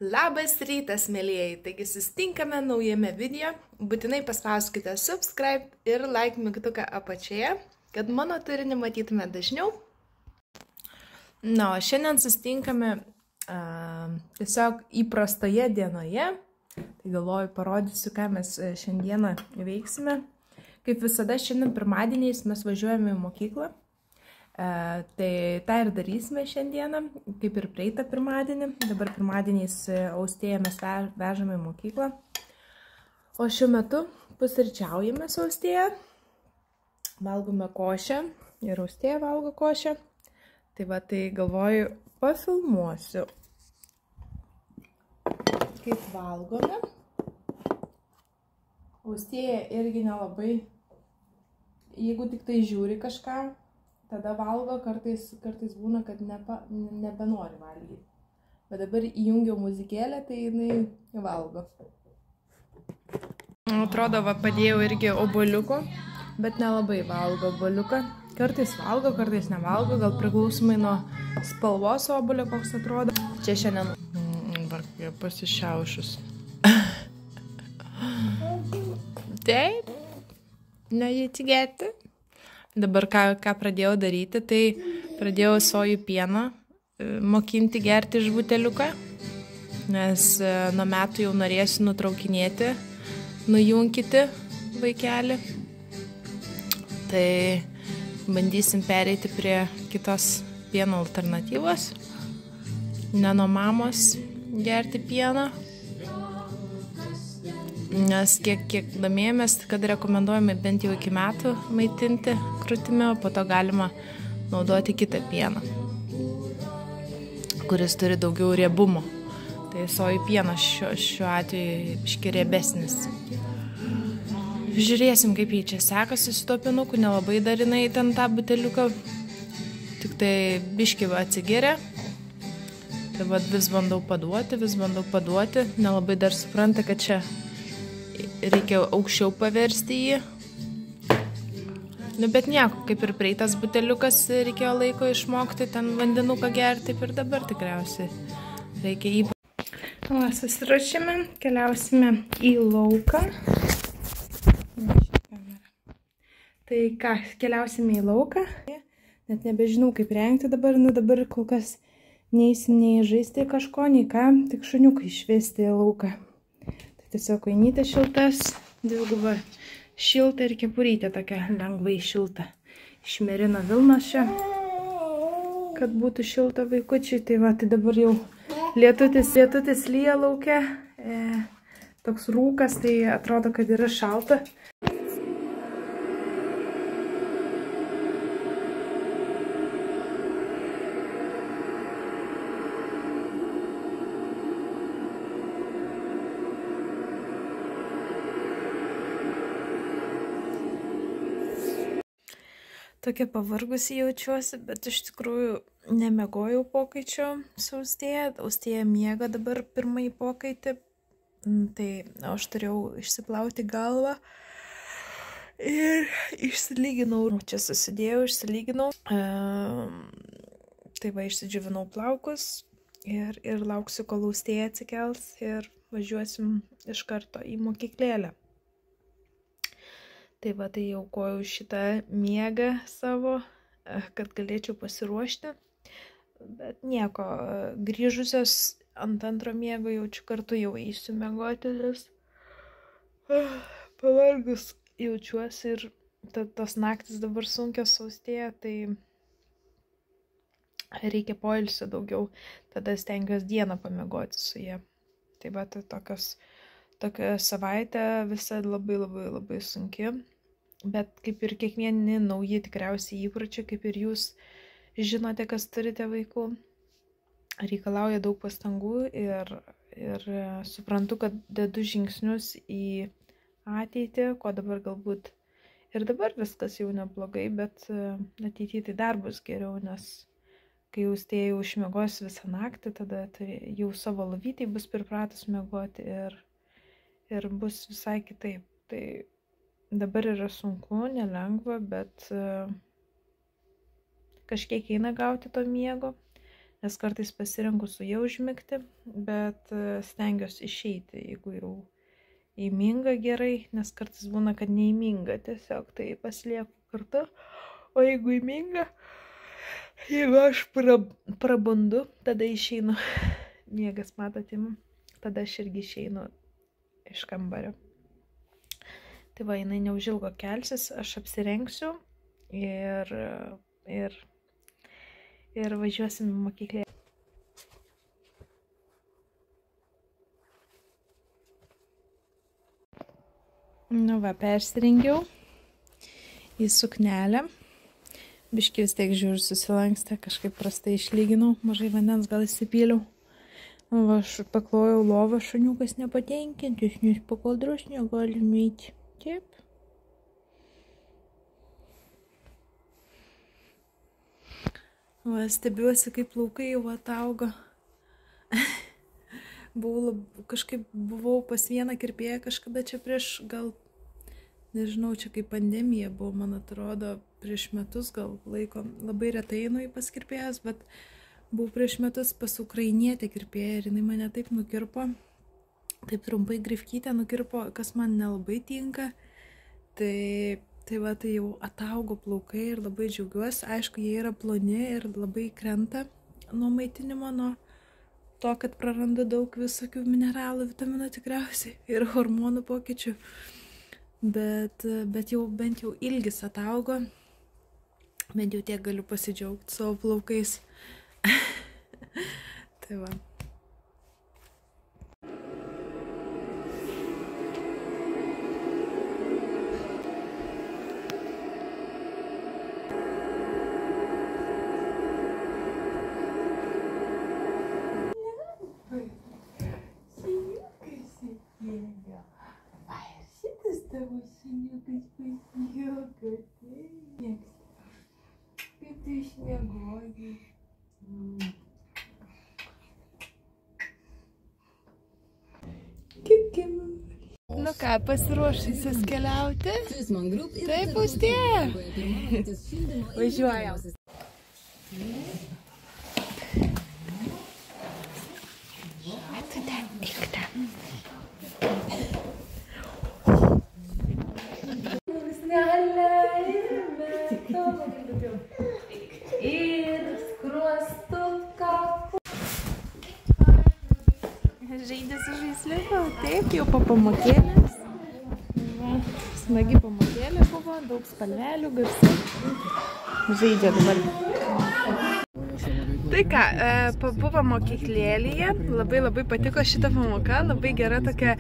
Labas rytas, mėlyjeji, taigi susitinkame naujame video, būtinai paspauskite subscribe ir like mygtuką apačioje, kad mano turinį matytume dažniau. Na, o šiandien susitinkame tiesiog įprastoje dienoje, tai galvoju parodysiu, ką mes šiandieną veiksime. Kaip visada, šiandien pirmadieniais mes važiuojame į mokyklą. Tai tą ir darysime šiandieną, kaip ir praeitą pirmadienį. Dabar pirmadieniais Austėją mes vežame į mokyklą. O šiuo metu pusryčiaujame su Austėja. Valgome košę ir Austėja valgo košę. Tai va, tai galvoju, pafilmuosiu, kaip valgome. Austėja irgi nelabai, jeigu tik tai žiūri kažką, tada valgo, kartais būna, kad nebenori valgyti. Bet dabar įjungiau muzikėlę, tai jinai valgo. Atrodo, va, padėjau irgi obuoliuko, bet nelabai valgo obuoliuką. Kartais valgo, kartais nevalgo, gal priklausomai nuo spalvos obuolio, koks atrodo. Čia šiandien pasišiaušus. Taip, neįtigėti. Dabar ką pradėjau daryti, tai pradėjau sojų pieną mokinti gerti iš buteliuką, nes nuo metų jau norėsiu nutraukinėti, nujunkyti vaikelį. Tai bandysim pereiti prie kitos pieno alternatyvos, ne nuo mamos gerti pieną. Nes kiek domėjomės, kad rekomenduojame bent jau iki metų maitinti krūtimi, o po to galima naudoti kitą pieną, kuris turi daugiau riebumo. Tai sojų pienas šiuo atveju biški riebesnis. Žiūrėsim, kaip jį čia sekasi su tuo pienuku, nelabai dar jinai ten tą buteliuką, tik tai biški atsigeria. Tai va, vis bandau paduoti, nelabai dar supranta, kad čia reikia aukščiau paversti jį. Nu, bet nieko, kaip ir praeitas buteliukas reikėjo laiko išmokti ten vandenuką gerti, taip ir dabar tikriausiai reikia jį. O, susiruošime, keliausime į lauką. Tai ką, keliausime į lauką. Net nebežinau, kaip rengti dabar, nu dabar kol kas neįsim nei žaisti kažko, nei ką, tik šuniuką išvesti į lauką. Tiesiog vainytė šiltas, dviguba šilta ir kepurytė tokia lengvai šilta. Iš merino vilnos čia, kad būtų šilta vaikučiai. Tai va, tai dabar jau lietutis lyja lauke, toks rūkas, tai atrodo, kad yra šalta. Tokia pavargusi jaučiuosi, bet iš tikrųjų nemiegojau pokaičio su Austėja. Austėja miega dabar pirmąjį pokaitį. Tai aš turėjau išsiplauti galvą ir išsilyginau. Čia susidėjau, išsilyginau. Tai va, išsidžiuvinau plaukus ir lauksiu, kol Austėja atsikels ir važiuosim iš karto į mokyklėlę. Tai va, tai jau aukoju šitą miegą savo, kad galėčiau pasiruošti. Bet nieko, grįžusios ant antro miego jaučiu kartu jau eisiu miegoti, nes pavargus jaučiuosi ir tos naktis dabar sunkios su Austėja, tai reikia poilsio daugiau, tada stengiuosi dieną pamiegoti su ja. Tai va, tai tokia savaitė visa labai sunki. Bet kaip ir kiekvieni nauji tikriausiai įpročiai, kaip ir jūs žinote, kas turite vaikų, reikalauja daug pastangų ir suprantu, kad dedu žingsnius į ateitį, ko dabar galbūt ir dabar viskas jau neblogai, bet ateityje tai dar bus geriau, nes kai Austėja jau išmiegos visą naktį, tada jau savo lovytėj bus pripratus miegoti ir bus visai kitaip. Tai dabar yra sunku, nelengva, bet kažkiek eina gauti to miego. nes kartais pasirenku su ja užmigti, bet stengiuosi išeiti, jeigu jau įminga gerai, nes kartais būna, kad neįminga, tiesiog tai pasilieku kartu, o jeigu įminga, jeigu aš prabundu, tada išeinu, miegas matote, tada aš irgi išeinu iš kambario. Tai va, jinai neužilgo kelsis, aš apsirengsiu ir važiuosim į mokyklę. Nu va, persirengiau į suknelę. Biški vis tiek žiūriu susilankstę, kažkaip prastai išlyginau, mažai vandens gal įsipyliau. Nu va, aš paklojau lovą, šuniukas nepatenkintis, nes pakaldros negalim eiti. Taip. Va, stebiuosi, kaip plaukai jau ataugo. Kažkaip buvau pas vieną kirpėją kažkada čia prieš, gal, nežinau, čia kaip pandemija buvo, man atrodo, prieš metus gal laiko. Labai retai einu į pas kirpėjas, bet buvau prieš metus pas ukrainietę kirpėją ir jinai mane taip nukirpo. Taip trumpai grifkytę nukirpo, kas man nelabai tinka. Tai va, tai jau ataugo plaukai ir labai džiaugiuosi. Aišku, jie yra ploni ir labai krenta nuo maitinimo, nuo to, kad prarandu daug visokių mineralų, vitaminų tikriausiai ir hormonų pokyčių. Bet jau bent jau ilgis ataugo. Bent jau tiek galiu pasidžiaugti savo plaukais. Tai va. Nu ką, pasiruošusios keliauti? Taip, Austėja. Važiuojam. Tu ten, eik ten. Ir skruostų kapu. Žaidė su žaisliuku, taip, jau po pamokėlės. Smagi pamokėlė buvo, daug spalvelių, garsiai. Žaidė dabar. Tai ką, pabuvo mokyklėlyje, labai patiko šita pamoka, labai gera tokia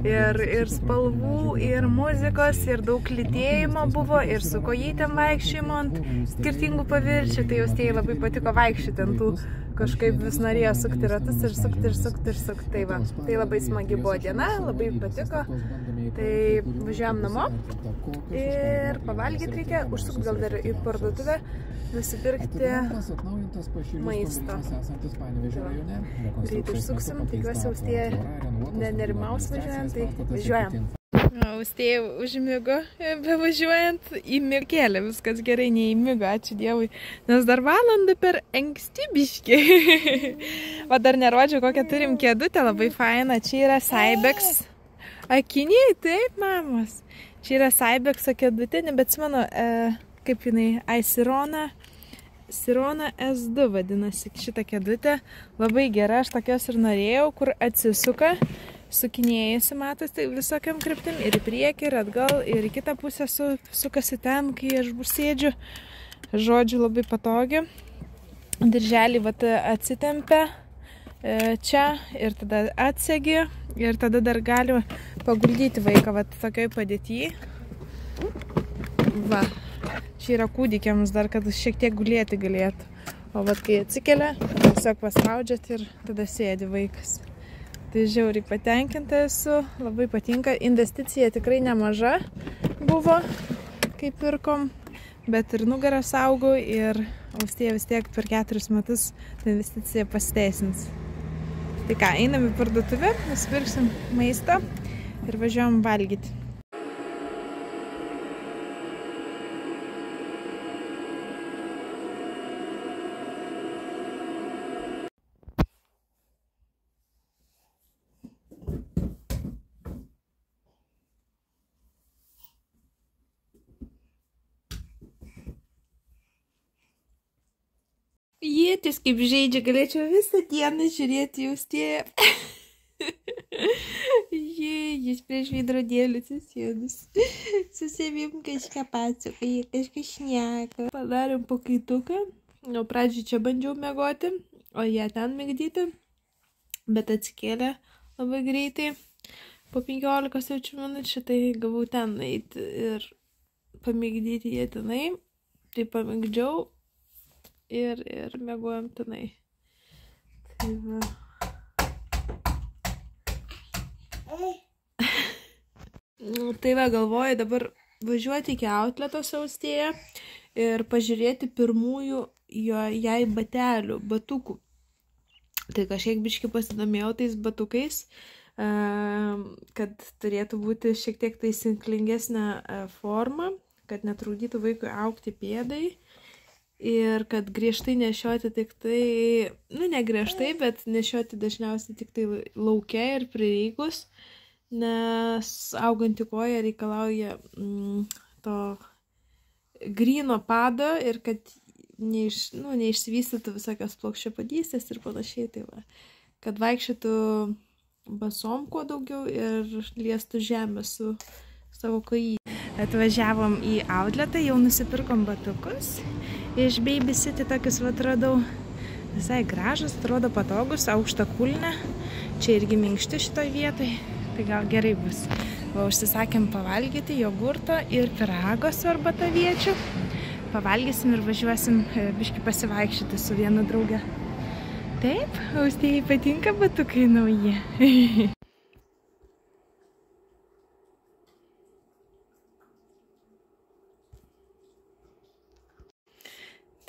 ir spalvų, ir muzikos, ir daug lytėjimo buvo, ir su kojytėm vaikščiojimo ant skirtingų paviršių, tai Austėjai labai patiko vaikščioti ant tų, kažkaip vis norėjo sukti ratus ir sukti, tai va. Tai labai smagi buvo diena, labai patiko, tai važiuojam namo ir pavalgyti reikia, užsukti gal dar į parduotuvę, nusipirkti maisto. Greit užsuksim, tikiuosi Austėja nerimaus važiuojant, tai važiuojam. Austėja užmigo, bevažiuojant į mirkėlę, viskas gerai, neįmigo, ačiū Dievui, nes dar valandą per anksti biškį. Va dar nerodžiau, kokią turim kėdutę, labai faina, čia yra Cybex. Akiniai, taip, mamos. Čia yra Cybex kėdutė, nebeatsimenu, kaip jinai, Sirona S2 vadinasi šitą kėdutę. Labai gera, aš tokios ir norėjau, kur atsisuka, sukinėjasi, matos, tai visokiam kryptim, ir į priekį, ir atgal, ir į kitą pusę sukasi ten, kai aš sėdžiu. Žodžiu, labai patogi. Dirželį atsitempia čia ir tada atsegi, ir tada dar gali paguldyti vaiką tokioj padėtyje. Va. Čia yra kūdikiams dar, kad šiek tiek gulėti galėtų. O kai atsikelia, tiesiog paspaudžiat ir tada sėdi vaikas. Tai žiauriai patenkinta esu, labai patinka. Investicija tikrai nemaža buvo, kai pirkom, bet ir nugarą saugau ir Austėja vis tiek per 4 metus ta investicija pasiteisins. Tai ką, einam į parduotuvę, nusipirksim maisto ir važiuojam valgyti. Jėtis kaip žaidžia, galėčiau visą dieną žiūrėti Austėją. Jis prieš veidrodėlius susėdus. Su savim kažką pasakoja, kažką šneka. Padarėm pakaituką. Nuo pradžių čia bandžiau miegoti, o ją ten migdyti. Bet atsikėlė labai greitai. Po 15 minučių tai gavau ten eiti ir pamigdyti ją tenai. Tai pamigdžiau ir miegojom tenai. Tai va. Tai va, galvoju dabar važiuoti iki outleto su Austėja ir pažiūrėti pirmųjų jai batelių, batukų. Tai kažkiek biškį pasidomėjau tais batukais, kad turėtų būti šiek tiek taisyklingesnė forma, kad netrukdytų vaikui augti pėdai ir kad griežtai nešioti tik tai, ne griežtai, bet nešioti dažniausiai tik tai lauke ir prireikus, nes auganti koja reikalauja to gryno pado ir kad neišsivystytų visokios plokščiapadystės ir panašiai, tai va, kad vaikščiotų basom kuo daugiau ir liestų žemę su savo kojį. Atvažiavom į outletą, jau nusipirkom batukus, iš Baby City tokius atradau, visai gražus, atrodo patogus, aukšta kulnė, čia irgi minkšti šitoj vietoj, tai gal gerai bus. O užsisakėm pavalgyti jogurto ir pyrago su arbataviečiu. Pavalgysim ir važiuosim biškį pasivaikščioti su viena drauge. Taip, Austėjai patinka batukai nauji.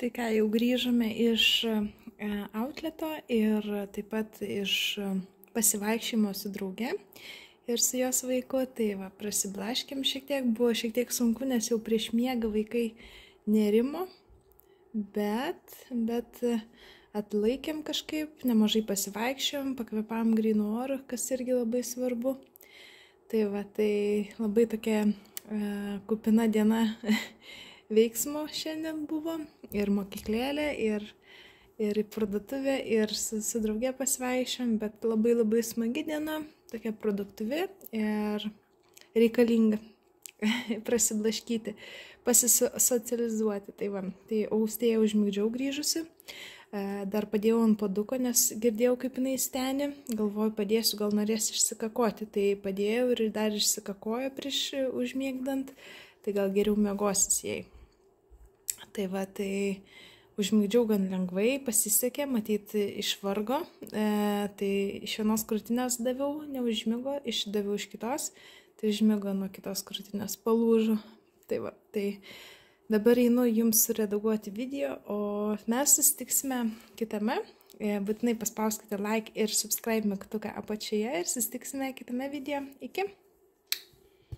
Tai ką, jau grįžome iš outleto ir taip pat iš pasivaikščiojimo su drauge ir su jos vaiku. Tai va, prasiblaškėm šiek tiek, buvo šiek tiek sunku, nes jau prieš miegą vaikai nerimo, bet atlaikėm kažkaip, nemažai pasivaikščiojom, pakvėpam grynu oru, kas irgi labai svarbu. Tai va, tai labai tokia kupina diena veiksmo šiandien buvo, ir mokyklėlė, ir į parduotuvę, ir su drauge pasivaikščiojom, bet labai smagi diena, tokia produktyvi ir reikalinga prasiblaškyti, pasisocializuoti. Tai va, tai Austėją užmigdžiau grįžusi, dar padėjau ant paduko, nes girdėjau, kaip jinai steni, galvoju, padėsiu, gal norės išsikakoti, tai padėjau ir dar išsikakojo prieš užmigdant, tai gal geriau miegosis jai. Tai va, tai užmigdžiau gan lengvai, pasisekė, matyti išvargo, tai iš vienos krūtinės daviau, neužmigo, išdaviau iš kitos, tai užmigo nuo kitos krūtinės, palūžo. Tai va, tai dabar einu jums suredaguoti video, o mes susitiksime kitame. Būtinai paspauskite like ir subscribe mygtuką apačioje ir susitiksime kitame video. Iki!